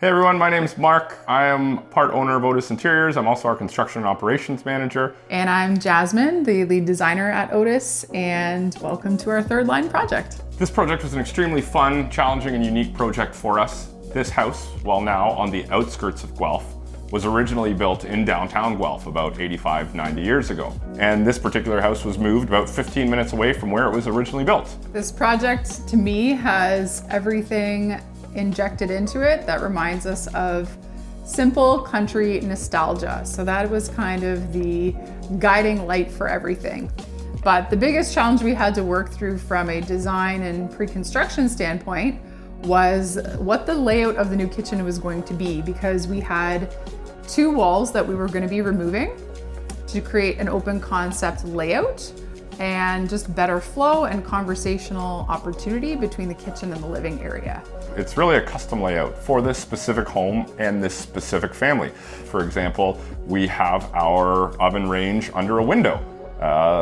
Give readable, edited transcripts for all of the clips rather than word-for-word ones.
Hey everyone, my name's Mark. I am part owner of Otis Interiors. I'm also our construction and operations manager. And I'm Jasmine, the lead designer at Otis, and welcome to our third line project. This project was an extremely fun, challenging, and unique project for us. This house, while now on the outskirts of Guelph, was originally built in downtown Guelph about 85, 90 years ago. And this particular house was moved about 15 minutes away from where it was originally built. This project, to me, has everything injected into it that reminds us of simple country nostalgia. So that was kind of the guiding light for everything. But the biggest challenge we had to work through from a design and pre-construction standpoint was what the layout of the new kitchen was going to be, because we had two walls that we were going to be removing to create an open concept layout and just better flow and conversational opportunity between the kitchen and the living area. It's really a custom layout for this specific home and this specific family. For example, we have our oven range under a window.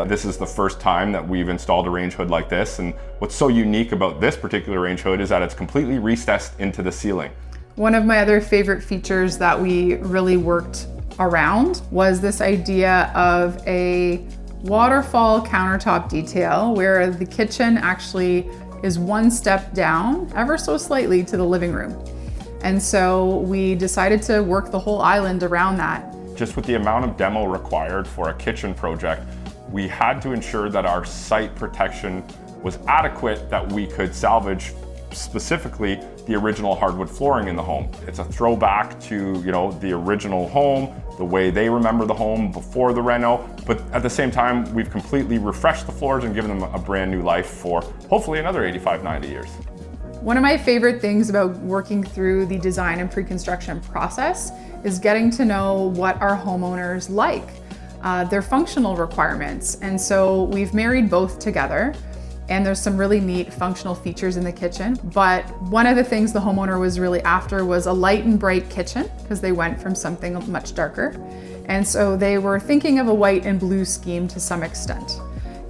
This is the first time that we've installed a range hood like this, and what's so unique about this particular range hood is that it's completely recessed into the ceiling. One of my other favorite features that we really worked around was this idea of a waterfall countertop detail where the kitchen actually is one step down, ever so slightly, to the living room. And so we decided to work the whole island around that. Just with the amount of demo required for a kitchen project, we had to ensure that our site protection was adequate, that we could salvage specifically the original hardwood flooring in the home. It's a throwback to, the original home, the way they remember the home before the reno, but at the same time, we've completely refreshed the floors and given them a brand new life for hopefully another 85, 90 years. One of my favorite things about working through the design and pre-construction process is getting to know what our homeowners like, their functional requirements. And so we've married both together, and there's some really neat functional features in the kitchen. But one of the things the homeowner was really after was a light and bright kitchen, because they went from something much darker. And so they were thinking of a white and blue scheme to some extent.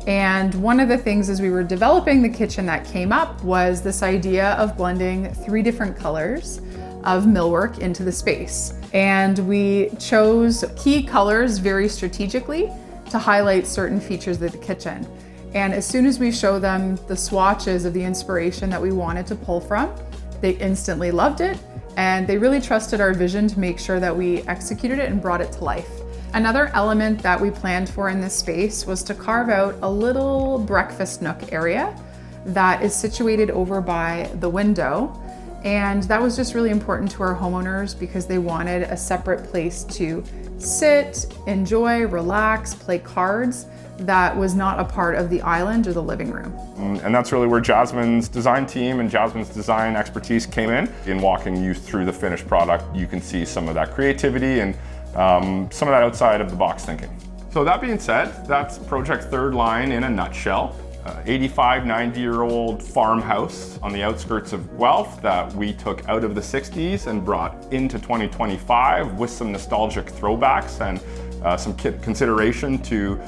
And one of the things as we were developing the kitchen that came up was this idea of blending 3 different colors of millwork into the space. And we chose key colors very strategically to highlight certain features of the kitchen. And as soon as we show them the swatches of the inspiration that we wanted to pull from, they instantly loved it. And they really trusted our vision to make sure that we executed it and brought it to life. Another element that we planned for in this space was to carve out a little breakfast nook area that is situated over by the window. And that was just really important to our homeowners because they wanted a separate place to sit, enjoy, relax, play cards that was not a part of the island or the living room. And that's really where Jasmine's design team and Jasmine's design expertise came in. In walking you through the finished product, you can see some of that creativity and some of that outside of the box thinking. So that being said, that's Project Third Line in a nutshell. 85, 90-year-old farmhouse on the outskirts of Guelph that we took out of the 60s and brought into 2025 with some nostalgic throwbacks and some consideration to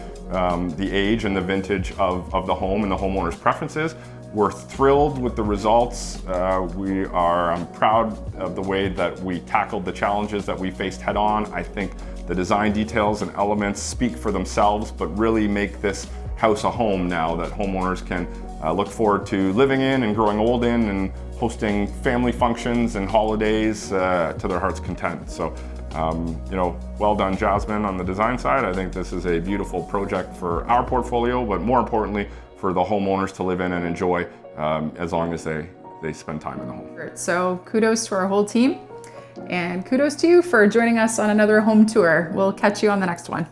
the age and the vintage of the home and the homeowner's preferences. We're thrilled with the results. I'm proud of the way that we tackled the challenges that we faced head on. I think the design details and elements speak for themselves, but really make this house a home now that homeowners can look forward to living in and growing old in and hosting family functions and holidays to their heart's content. So, well done, Jasmine, on the design side. I think this is a beautiful project for our portfolio, but more importantly, for the homeowners to live in and enjoy as long as they spend time in the home. So kudos to our whole team, and kudos to you for joining us on another home tour. We'll catch you on the next one.